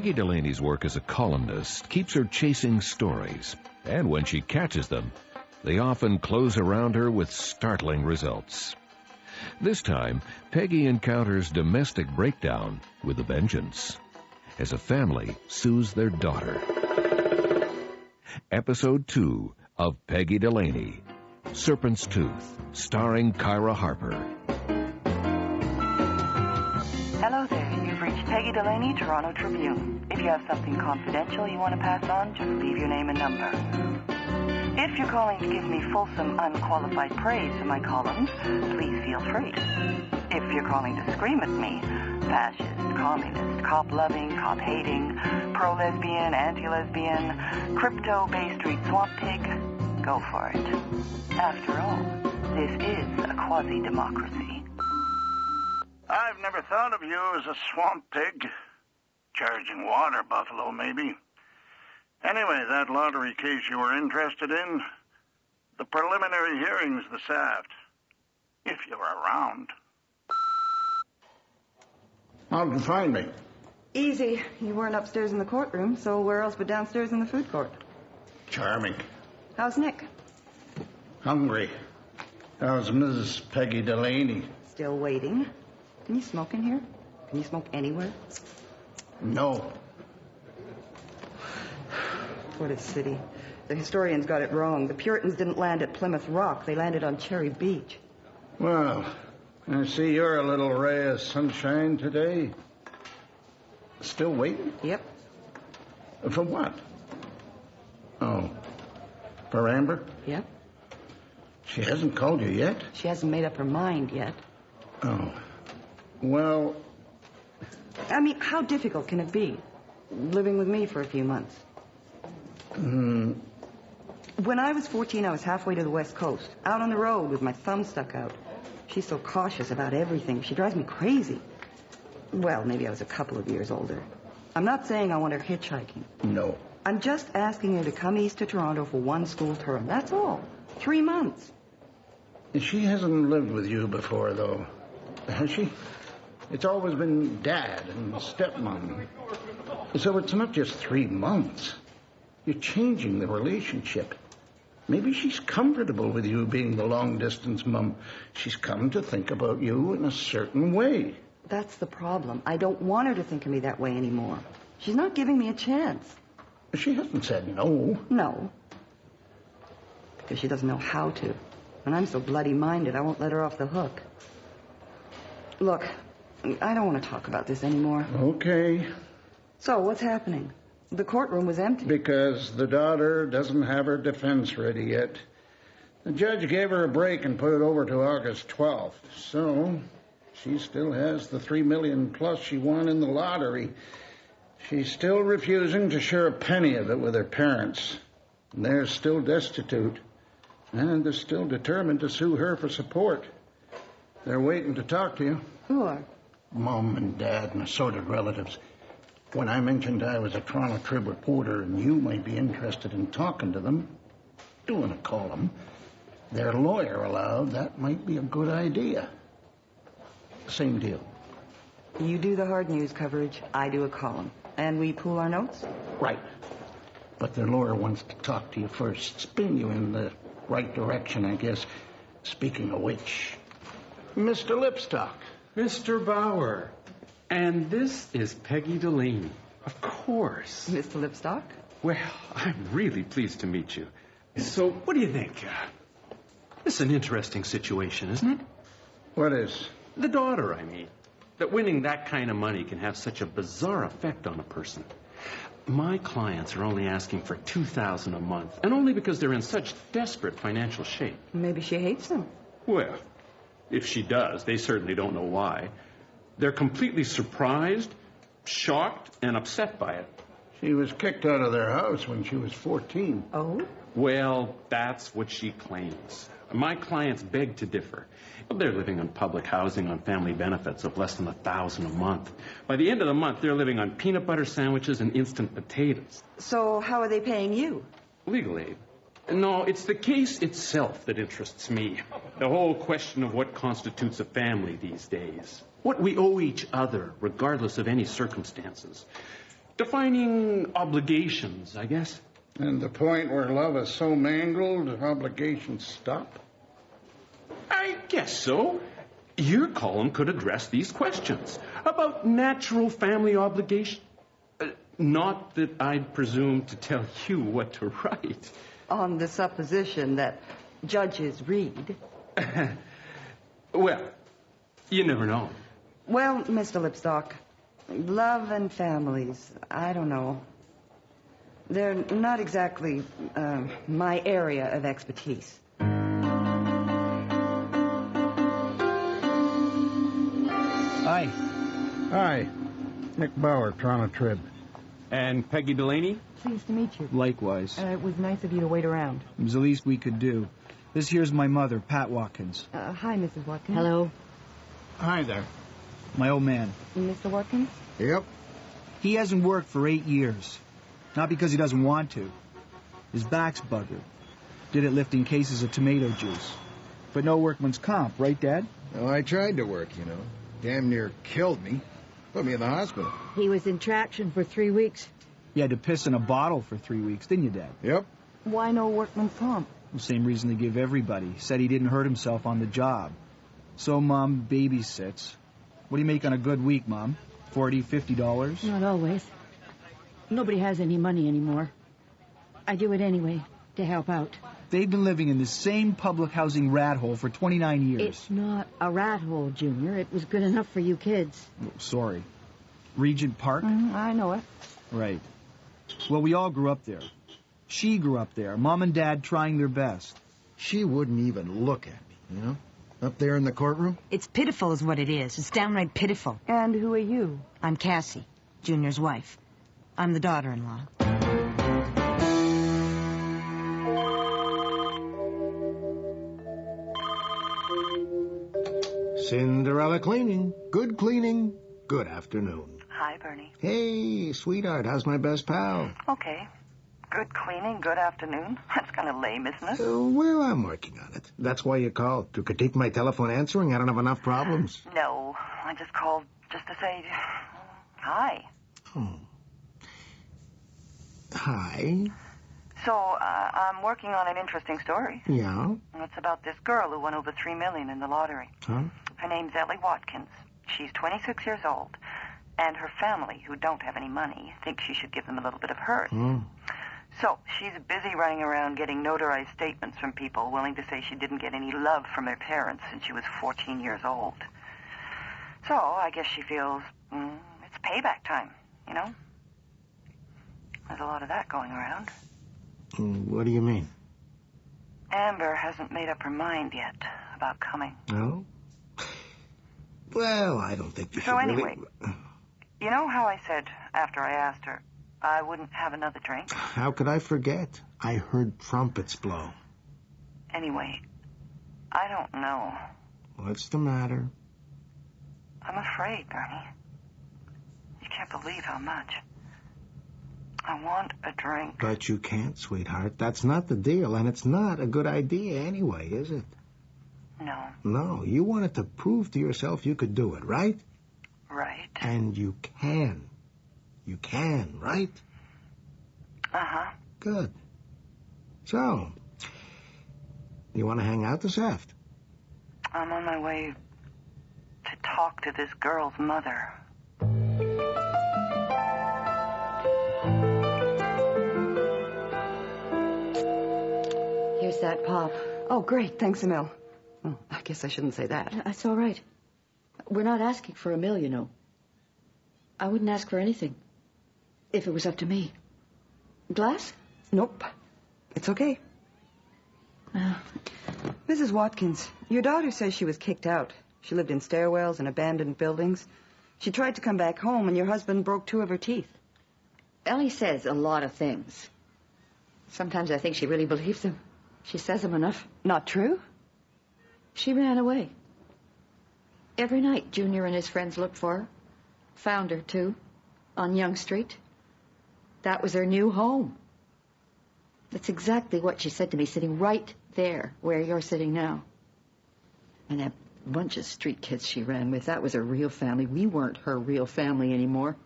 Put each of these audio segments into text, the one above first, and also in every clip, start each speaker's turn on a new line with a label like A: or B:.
A: Peggy Delaney's work as a columnist keeps her chasing stories, and when she catches them, they often close around her with startling results. This time, Peggy encounters domestic breakdown with a vengeance as a family sues their daughter. Episode 2 of Peggy Delaney, Serpent's Tooth, starring Kyra Harper.
B: Hello there. You've reached Peggy Delaney, Toronto Tribune. If you have something confidential you want to pass on, just leave your name and number. If you're calling to give me fulsome, unqualified praise for my columns, please feel free. If you're calling to scream at me, fascist, communist, cop-loving, cop-hating, pro-lesbian, anti-lesbian, crypto-Bay Street swamp pig, go for it. After all, this is a quasi-democracy.
C: I've never thought of you as a swamp pig. Charging water buffalo, maybe. Anyway, that lottery case you were interested in, the preliminary hearings this aft. If you're around. How'd you find me?
B: Easy. You weren't upstairs in the courtroom, so where else but downstairs in the food court?
C: Charming.
B: How's Nick?
C: Hungry. How's Mrs. Peggy Delaney?
B: Still waiting. Can you smoke in here? Can you smoke anywhere?
C: No.
B: What a city. The historians got it wrong. The Puritans didn't land at Plymouth Rock. They landed on Cherry Beach.
C: Well, I see you're a little ray of sunshine today. Still waiting?
B: Yep.
C: For what? Oh, for Amber?
B: Yep.
C: She hasn't called you yet?
B: She hasn't made up her mind yet.
C: Oh. Well...
B: I mean, how difficult can it be, living with me for a few months? When I was 14, I was halfway to the West Coast, out on the road with my thumb stuck out. She's so cautious about everything. She drives me crazy. Well, maybe I was a couple of years older. I'm not saying I want her hitchhiking.
C: No.
B: I'm just asking her to come east to Toronto for one school term. That's all. 3 months.
C: She hasn't lived with you before, though, has she? It's always been Dad and stepmom. So it's not just 3 months. You're changing the relationship. Maybe she's comfortable with you being the long-distance mum. She's come to think about you in a certain way.
B: That's the problem. I don't want her to think of me that way anymore. She's not giving me a chance.
C: She hasn't said no.
B: No. Because she doesn't know how to. And I'm so bloody-minded, I won't let her off the hook. Look, I don't want to talk about this anymore.
C: Okay.
B: So, what's happening? The courtroom was empty.
C: Because the daughter doesn't have her defense ready yet. The judge gave her a break and put it over to August 12th. So, she still has the $3 million plus she won in the lottery. She's still refusing to share a penny of it with her parents. And they're still destitute. And they're still determined to sue her for support. They're waiting to talk to you.
B: Who are?
C: Mom and Dad and assorted relatives. When I mentioned I was a Toronto Trib reporter and you might be interested in talking to them, doing a column, their lawyer allowed that might be a good idea. Same deal.
B: You do the hard news coverage, I do a column. And we pool our notes?
C: Right. But their lawyer wants to talk to you first, spin you in the right direction, I guess. Speaking of which, Mr. Lipstock.
D: Mr. Bauer. And this is Peggy Delaney. Of course.
B: Mr. Lipstock?
D: Well, I'm really pleased to meet you. So, what do you think? This is an interesting situation, isn't it?
C: What is?
D: The daughter, I mean. That winning that kind of money can have such a bizarre effect on a person. My clients are only asking for $2,000 a month, and only because they're in such desperate financial shape.
B: Maybe she hates them.
D: Well, if she does, they certainly don't know why. They're completely surprised, shocked, and upset by it.
C: She was kicked out of their house when she was 14.
B: Oh?
D: Well, that's what she claims. My clients beg to differ. They're living on public housing on family benefits of less than $1,000 a month. By the end of the month, they're living on peanut butter sandwiches and instant potatoes.
B: So how are they paying you?
D: Legal aid. No, it's the case itself that interests me. The whole question of what constitutes a family these days. What we owe each other, regardless of any circumstances. Defining obligations, I guess.
C: And the point where love is so mangled, obligations stop?
D: I guess so. Your column could address these questions about natural family obligation. Not that I'd presume to tell you what to write.
B: On the supposition that judges read.
D: Well, you never know.
B: Well, Mr. Lipstock, love and families, I don't know. They're not exactly my area of expertise.
E: Hi.
C: Hi. Nick Bauer, Toronto Trib.
D: And Peggy Delaney?
F: Pleased to meet you.
E: Likewise.
F: It was nice of you to wait around.
E: It was the least we could do. This here's my mother, Pat Watkins.
F: Hi, Mrs. Watkins.
G: Hello.
C: Hi there.
E: My old man.
F: Mr. Watkins?
C: Yep.
E: He hasn't worked for 8 years. Not because he doesn't want to. His back's buggered. Did it lifting cases of tomato juice. But no workman's comp, right, Dad?
H: Well, I tried to work, you know. Damn near killed me. Put me in the hospital.
G: He was in traction for 3 weeks.
E: You had to piss in a bottle for 3 weeks, didn't you, Dad?
H: Yep.
F: Why no workman's comp?
E: The same reason they give everybody. Said he didn't hurt himself on the job. So Mom babysits. What do you make on a good week, Mom? $40, $50?
G: Not always. Nobody has any money anymore. I do it anyway, to help out.
E: They've been living in the same public housing rat hole for 29 years.
G: It's not a rat hole, Junior. It was good enough for you kids.
E: Oh, sorry. Regent Park?
F: I know it.
E: Right. Well, we all grew up there. She grew up there. Mom and Dad trying their best.
H: She wouldn't even look at me, you know? Up there in the courtroom.
I: It's pitiful is what it is. It's downright pitiful.
F: And who are you?
I: I'm Cassie, Junior's wife. I'm the daughter-in-law.
H: Cinderella cleaning. Good cleaning. Good afternoon.
B: Hi, Bernie.
H: Hey, sweetheart, how's my best pal?
B: Okay. Good cleaning, good afternoon. That's kind of lame, isn't it?
H: Well, I'm working on it. That's why you called. To critique my telephone answering? I don't have enough problems.
B: No, I just called just to say hi.
H: Oh. Hi.
B: So, I'm working on an interesting story.
H: Yeah?
B: It's about this girl who won over $3 million in the lottery.
H: Huh?
B: Her name's Ellie Watkins. She's 26 years old. And her family, who don't have any money, think she should give them a little bit of hers. So, she's busy running around getting notarized statements from people willing to say she didn't get any love from her parents since she was 14 years old. So, I guess she feels, it's payback time, you know? There's a lot of that going around.
H: What do you mean?
B: Amber hasn't made up her mind yet about coming.
H: No? Well, I don't think you should
B: So anyway,
H: really...
B: you know how I said, after I asked her, I wouldn't have another drink?
H: How could I forget? I heard trumpets blow.
B: Anyway, I don't know.
H: What's the matter?
B: I'm afraid, Bernie. You can't believe how much. I want a drink.
H: But you can't, sweetheart. That's not the deal, and it's not a good idea anyway, is it?
B: No.
H: No, you wanted to prove to yourself you could do it, right?
B: Right.
H: And you can. You can, right?
B: Uh-huh.
H: Good. So, you want to hang out this aft?
B: I'm on my way to talk to this girl's mother.
G: Here's that pop.
F: Oh, great. Thanks, Emil. Oh, I guess I shouldn't say that.
G: That's all right. We're not asking for $1 million, you know. I wouldn't ask for anything if it was up to me. Glass?
F: Nope. It's okay. Mrs. Watkins, your daughter says she was kicked out. She lived in stairwells and abandoned buildings. She tried to come back home, and your husband broke 2 of her teeth.
G: Ellie says a lot of things. Sometimes I think she really believes them. She says them enough.
F: Not true?
G: She ran away. Every night, Junior and his friends looked for her. Found her, too, on Yonge Street. That was her new home. That's exactly what she said to me, sitting right there where you're sitting now. And that bunch of street kids she ran with, that was her real family. We weren't her real family anymore.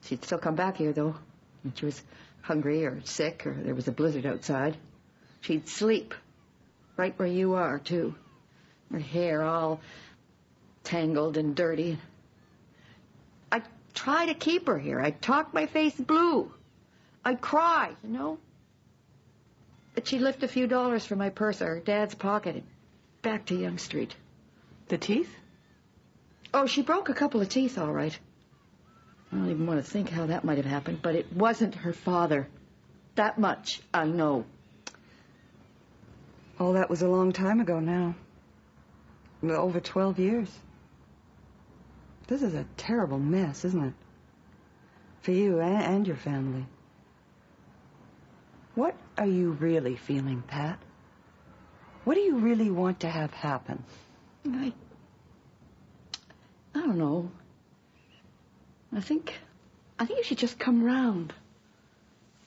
G: She'd still come back here, though, when she was hungry or sick or there was a blizzard outside. She'd sleep right where you are, too. Her hair all tangled and dirty. I'd try to keep her here. I'd talk my face blue. I'd cry, you know. But she'd lift a few dollars from my purse or her dad's pocket and back to Yonge Street.
F: The teeth?
G: Oh, she broke a couple of teeth, all right. I don't even want to think how that might have happened, but it wasn't her father. That much I know.
F: Oh, that was a long time ago now. Over 12 years. This is a terrible mess, isn't it? For you and your family. What are you really feeling, Pat? What do you really want to have happen?
G: I don't know. I think you should just come round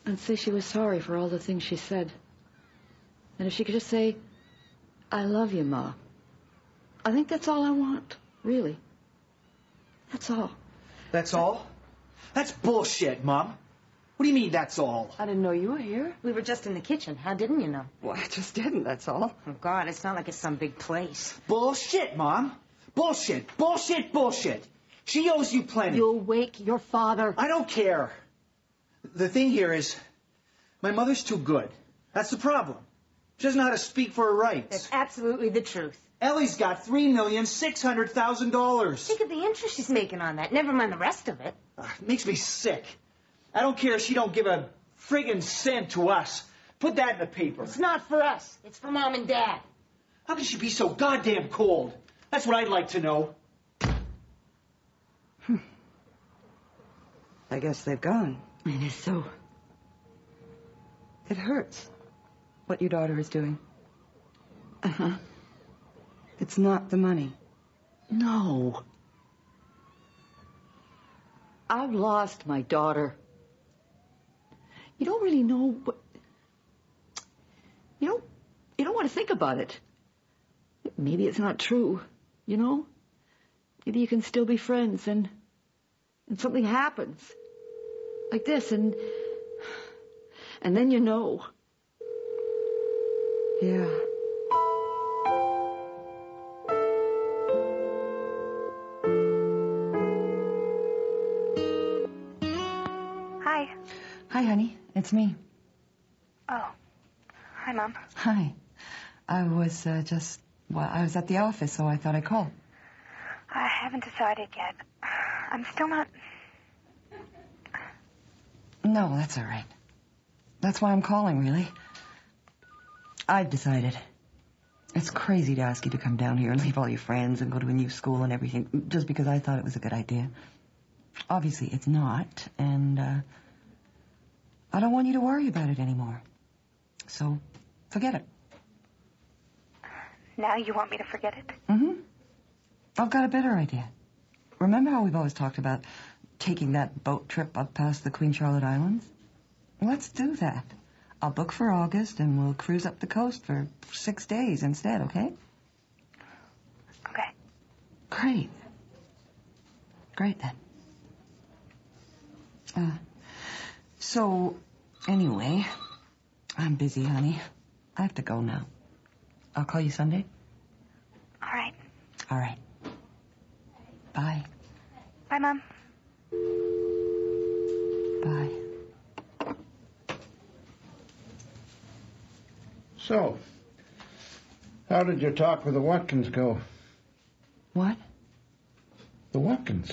G: and say she was sorry for all the things she said. And if she could just say, I love you, Ma. I think that's all I want, really. That's all.
E: That's all? That's bullshit, Mom. What do you mean, that's all?
F: I didn't know you were here.
I: We were just in the kitchen. How didn't you know?
F: Well, I just didn't, that's all.
I: Oh, God, it's not like it's some big place.
E: Bullshit, Mom. Bullshit, bullshit, bullshit. She owes you plenty.
G: You'll wake your father.
E: I don't care. The thing here is, my mother's too good. That's the problem. She doesn't know how to speak for her rights.
I: That's absolutely the truth.
E: Ellie's got $3,600,000.
I: Think of the interest she's making on that. Never mind the rest of it.
E: It makes me sick. I don't care if she don't give a friggin' cent to us. Put that in the paper.
I: It's not for us. It's for Mom and Dad.
E: How can she be so goddamn cold? That's what I'd like to know.
F: I guess they've gone.
G: It is so.
F: It hurts, what your daughter is doing.
G: Uh-huh.
F: It's not the money.
G: No. I've lost my daughter. You don't really know what... You don't want to think about it. Maybe it's not true, you know? Maybe you can still be friends and something happens. Like this, and then you know.
F: Yeah.
J: Hi.
F: Hi, honey. It's me.
J: Oh. Hi, Mom.
F: Hi. I was I was at the office, so I thought I'd call.
J: I haven't decided yet. I'm still not...
F: No, that's all right. That's why I'm calling, really. I've decided. It's crazy to ask you to come down here and leave all your friends and go to a new school and everything, just because I thought it was a good idea. Obviously, it's not, and I don't want you to worry about it anymore. So, forget it.
J: Now you want me to forget it?
F: Mm-hmm. I've got a better idea. Remember how we've always talked about taking that boat trip up past the Queen Charlotte Islands? Let's do that. I'll book for August, and we'll cruise up the coast for 6 days instead, okay?
J: Okay.
F: Great. Great, then. So, anyway, I'm busy, honey. I have to go now. I'll call you Sunday.
J: All right.
F: All right. Bye.
J: Bye, Mom.
F: Bye.
C: So, how did your talk with the Watkins go?
F: What?
C: The Watkins?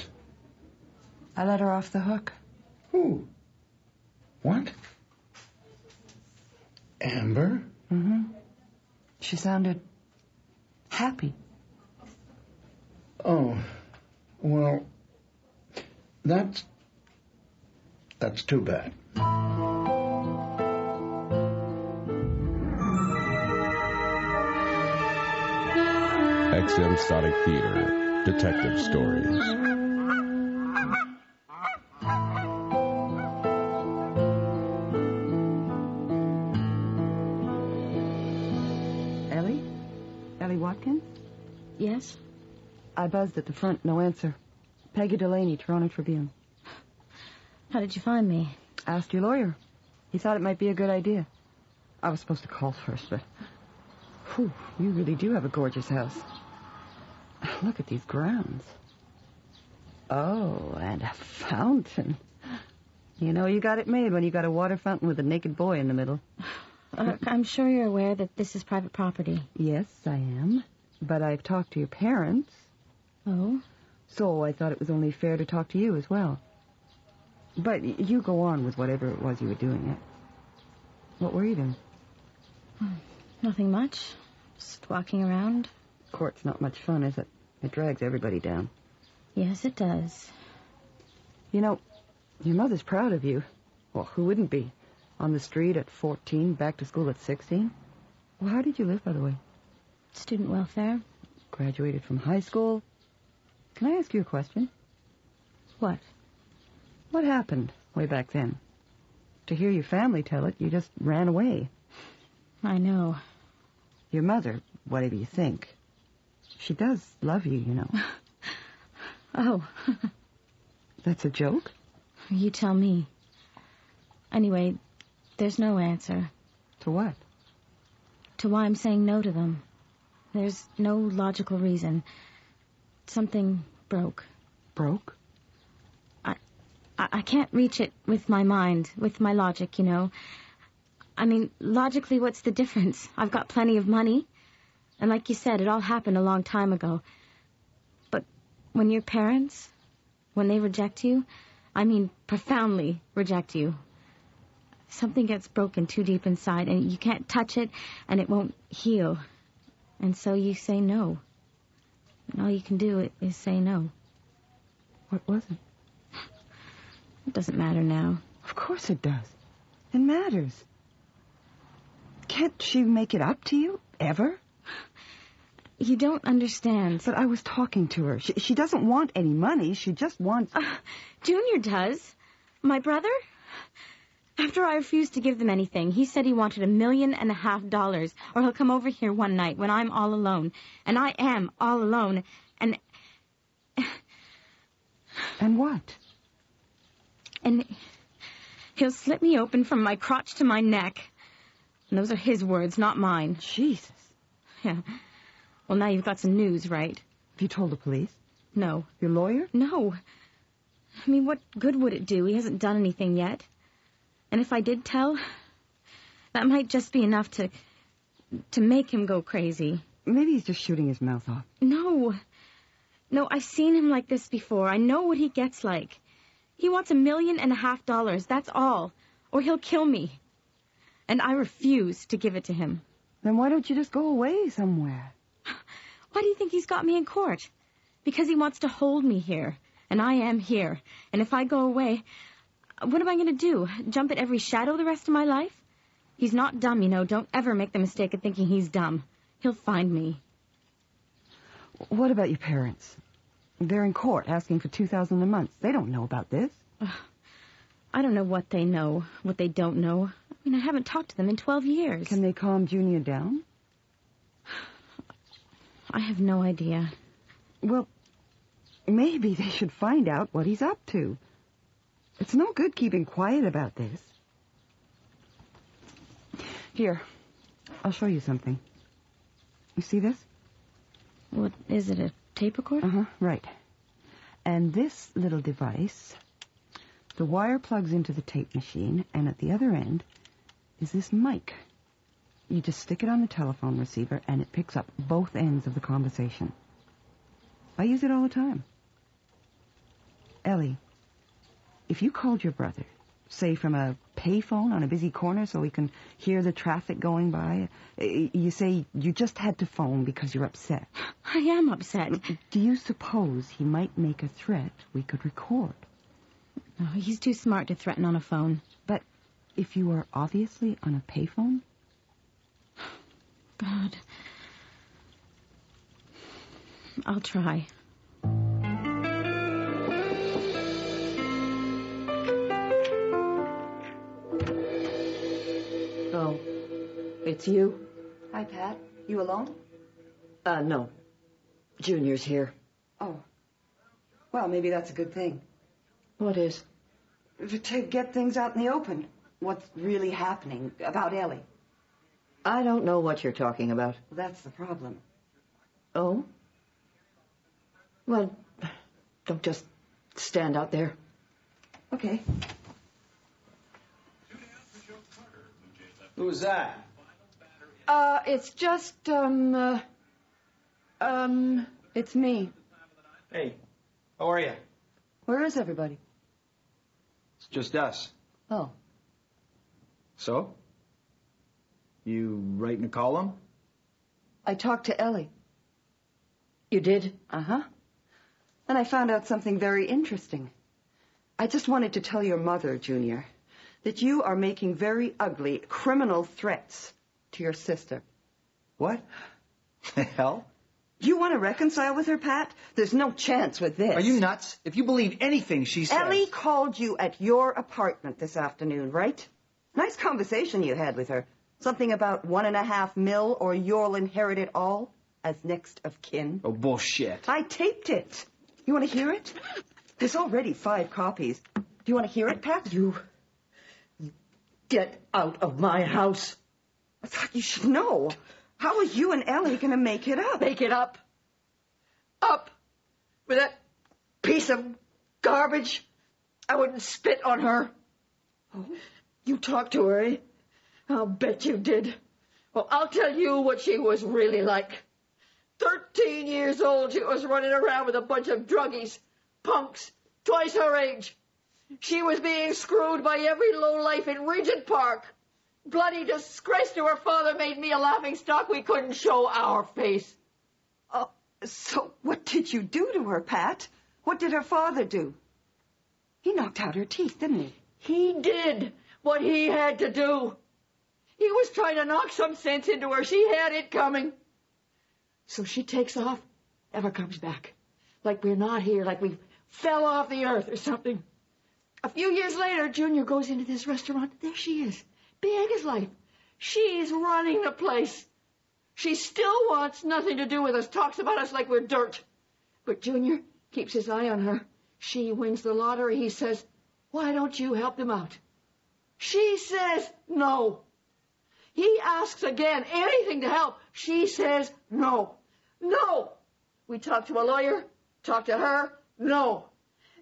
F: I let her off the hook.
C: Who? What? Amber?
F: Mm-hmm. She sounded happy.
C: Oh, well, that's too bad.
A: XM Sonic Theater, Detective Stories.
F: Ellie? Ellie Watkins?
G: Yes?
F: I buzzed at the front, no answer. Peggy Delaney, Toronto Tribune.
K: How did you find me?
F: Asked your lawyer. He thought it might be a good idea. I was supposed to call first, but... Whew, you really do have a gorgeous house. Look at these grounds. Oh, and a fountain. You know you got it made when you got a water fountain with a naked boy in the middle.
K: I'm sure you're aware that this is private property.
F: Yes, I am. But I've talked to your parents.
K: Oh?
F: So I thought it was only fair to talk to you as well. But you go on with whatever it was you were doing. What were you doing?
K: Nothing much. Just walking around.
F: Court's not much fun, is it? It drags everybody down.
K: Yes, it does.
F: You know, your mother's proud of you. Well, who wouldn't be? On the street at 14, back to school at 16. Well, how did you live, by the way?
K: Student welfare.
F: Graduated from high school. Can I ask you a question?
K: What?
F: What happened way back then? To hear your family tell it, you just ran away.
K: I know.
F: Your mother, whatever you think, she does love you, you know.
K: Oh.
F: That's a joke?
K: You tell me. Anyway, there's no answer.
F: To what?
K: To why I'm saying no to them. There's no logical reason. Something broke.
F: Broke?
K: I can't reach it with my mind, with my logic, you know. I mean, logically, what's the difference? I've got plenty of money. And like you said, it all happened a long time ago. But when your parents, when they reject you, I mean profoundly reject you, something gets broken too deep inside, and you can't touch it, and it won't heal. And so you say no. And all you can do is say no.
F: What was it?
K: It doesn't matter now.
F: Of course it does. It matters. Can't she make it up to you, ever?
K: You don't understand.
F: But I was talking to her. She doesn't want any money. She just wants...
K: Junior does. My brother? After I refused to give them anything, he said he wanted $1.5 million, or he'll come over here one night when I'm all alone. And I am all alone. And...
F: And what?
K: And he'll slit me open from my crotch to my neck. And those are his words, not mine.
F: Jesus.
K: Yeah. Well, now you've got some news, right?
F: Have you told the police?
K: No.
F: Your lawyer?
K: No. I mean, what good would it do? He hasn't done anything yet. And if I did tell, that might just be enough to make him go crazy.
F: Maybe he's just shooting his mouth off.
K: No. No, I've seen him like this before. I know what he gets like. He wants $1.5 million, that's all. Or he'll kill me. And I refuse to give it to him.
F: Then why don't you just go away somewhere?
K: Why do you think he's got me in court? Because he wants to hold me here. And I am here. And if I go away, what am I going to do? Jump at every shadow the rest of my life? He's not dumb, you know. Don't ever make the mistake of thinking he's dumb. He'll find me.
F: What about your parents? They're in court asking for $2,000 a month. They don't know about this.
K: I don't know what they know, what they don't know. I mean, I haven't talked to them in 12 years.
F: Can they calm Junior down?
K: I have no idea.
F: Well, maybe they should find out what he's up to. It's no good keeping quiet about this. Here, I'll show you something. You see this?
K: What is it, a tape recorder?
F: Uh-huh, right. And this little device, the wire plugs into the tape machine, and at the other end is this mic. You just stick it on the telephone receiver, and it picks up both ends of the conversation. I use it all the time. Ellie, if you called your brother, say from a payphone on a busy corner so he can hear the traffic going by, you say you just had to phone because you're upset.
K: I am upset.
F: Do you suppose he might make a threat we could record?
K: No, he's too smart to threaten on a phone.
F: But if you are obviously on a payphone?
K: God. I'll try.
F: Oh, it's you? Hi, Pat. You alone?
L: No. Junior's here.
F: Oh. Well, maybe that's a good thing.
L: What is?
F: To get things out in the open. What's really happening about Ellie.
L: I don't know what you're talking about.
F: That's the problem.
L: Oh? Well, don't just stand out there.
F: Okay.
E: Who was that?
F: It's just, it's me.
E: Hey, how are you?
F: Where is everybody?
E: It's just us.
F: Oh.
E: So? You writing a column?
F: I talked to Ellie.
L: You did?
F: Uh-huh. And I found out something very interesting. I just wanted to tell your mother, Junior, that you are making very ugly criminal threats to your sister.
E: What? The hell?
F: You want to reconcile with her, Pat? There's no chance with this.
E: Are you nuts? If you believe anything she says...
F: Ellie called you at your apartment this afternoon, right? Nice conversation you had with her. Something about $1.5 million or you'll inherit it all as next of kin.
E: Oh, bullshit.
F: I taped it. You want to hear it? There's already 5 copies. Do you want to hear it, Pat?
L: You get out of my house.
F: I thought you should know. How are you and Ellie going to make it up?
L: Make it up? Up? With that piece of garbage? I wouldn't spit on her.
F: Oh?
L: You talked to her, eh? I'll bet you did. Well, I'll tell you what she was really like. 13 years old, she was running around with a bunch of druggies, punks, twice her age. She was being screwed by every lowlife in Regent Park. Bloody disgrace to her father made me a laughingstock. We couldn't show our face.
F: Oh, so what did you do to her, Pat? What did her father do? He knocked out her teeth, didn't he?
L: He did what he had to do. He was trying to knock some sense into her. She had it coming. So she takes off, never comes back. Like we're not here, like we fell off the earth or something. A few years later, Junior goes into this restaurant. There she is, big as life. She's running the place. She still wants nothing to do with us, talks about us like we're dirt. But Junior keeps his eye on her. She wins the lottery. He says, why don't you help them out? She says no. He asks again, anything to help. She says no. No. We talk to a lawyer, talk to her, no.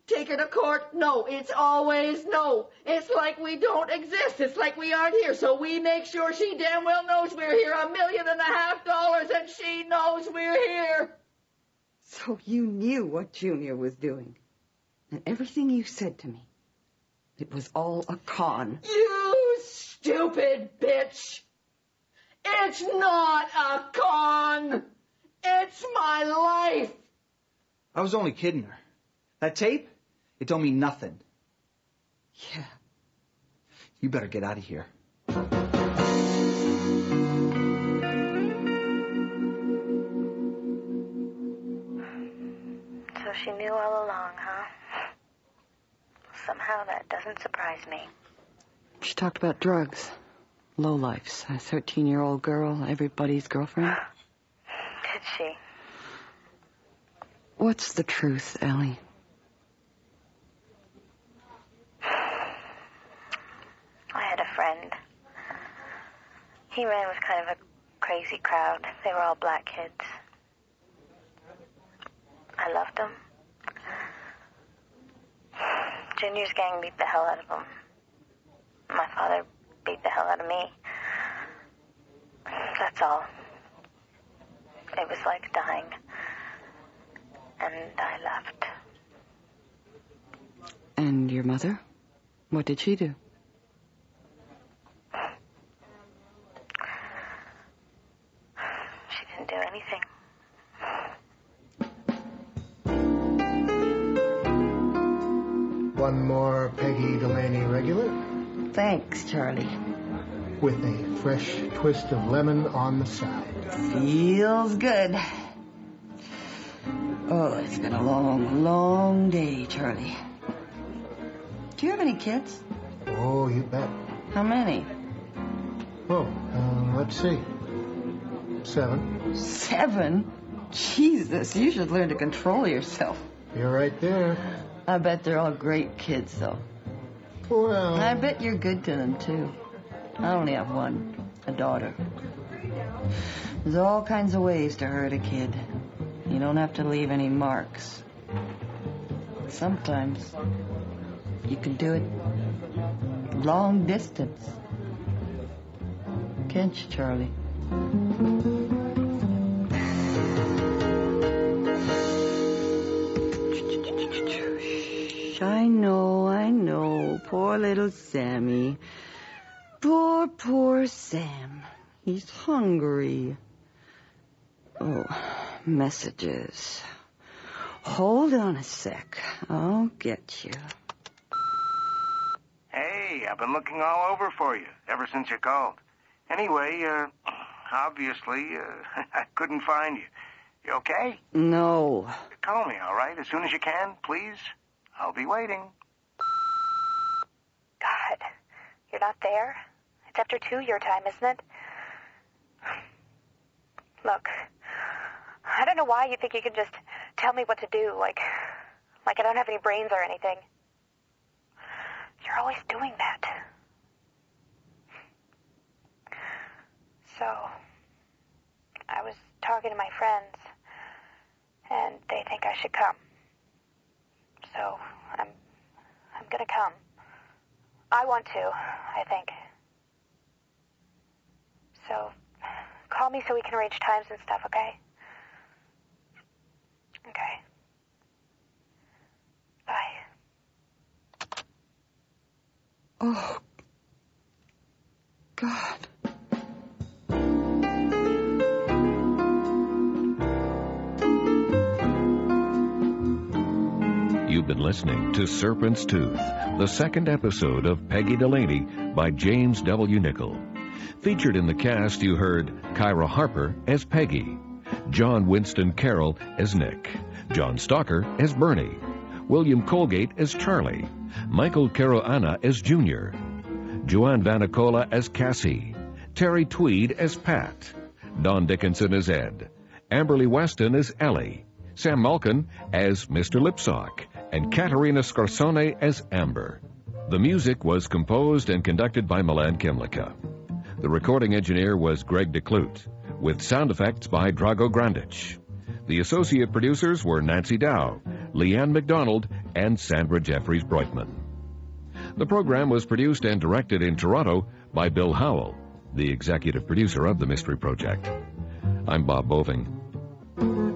L: Take her to court, no. It's always no. It's like we don't exist. It's like we aren't here. So we make sure she damn well knows we're here. $1.5 million, and she knows we're here.
F: So you knew what Junior was doing. And everything you said to me, it was all a con.
L: You stupid bitch. It's not a con. It's my life.
E: I was only kidding her. That tape, it don't mean nothing.
F: Yeah.
E: You better get out of here.
J: So she knew all along, huh? Somehow that doesn't surprise me.
F: She talked about drugs. Lowlifes. A 13-year-old girl, everybody's girlfriend.
J: Did she?
F: What's the truth, Ellie?
J: I had a friend. He ran with kind of a crazy crowd. They were all black kids. I loved them. Junior's gang beat the hell out of them. My father beat the hell out of me. That's all. It was like dying. And I left.
F: And your mother? What did she do?
J: She didn't do anything.
H: One more Peggy Delaney regular?
F: Thanks, Charlie.
H: With a fresh twist of lemon on the side.
F: Feels good. Oh, it's been a long, long day, Charlie. Do you have any kids?
H: Oh, you bet.
F: How many?
H: Oh, let's see. 7.
F: 7? Jesus, you should learn to control yourself.
H: You're right there.
F: I bet they're all great kids, though.
H: Well...
F: I bet you're good to them, too. I only have one, a daughter. There's all kinds of ways to hurt a kid. You don't have to leave any marks. Sometimes you can do it long distance. Can't you, Charlie? I know. Poor little Sammy. Poor Sam. He's hungry. Oh, messages. Hold on a sec. I'll get you.
M: Hey, I've been looking all over for you ever since you called. Anyway, obviously, I couldn't find you. You okay?
F: No.
M: Call me, all right? As soon as you can, please. I'll be waiting.
J: God, you're not there? It's after 2 your time, isn't it? Look, I don't know why you think you can just tell me what to do, like I don't have any brains or anything. You're always doing that. So, I was talking to my friends, and they think I should come. So, I'm gonna come. I want to, I think. So, call me so we can arrange times and stuff, okay? Okay. Bye.
F: Oh, God.
A: You've been listening to Serpent's Tooth, the second episode of Peggy Delaney by James W. Nichol. Featured in the cast, you heard Kyra Harper as Peggy, John Winston Carroll as Nick, John Stalker as Bernie, William Colgate as Charlie, Michael Caruana as Junior, Joanne Vanicola as Cassie, Terry Tweed as Pat, Don Dickinson as Ed, Amberly Weston as Ellie, Sam Malkin as Mr. Lipsock, and Katerina Scarsone as Amber. The music was composed and conducted by Milan Kimlicka. The recording engineer was Greg DeClute, with sound effects by Drago Grandich. The associate producers were Nancy Dow, Leanne McDonald, and Sandra Jeffries Breutman. The program was produced and directed in Toronto by Bill Howell, the executive producer of the Mystery Project. I'm Bob Boving.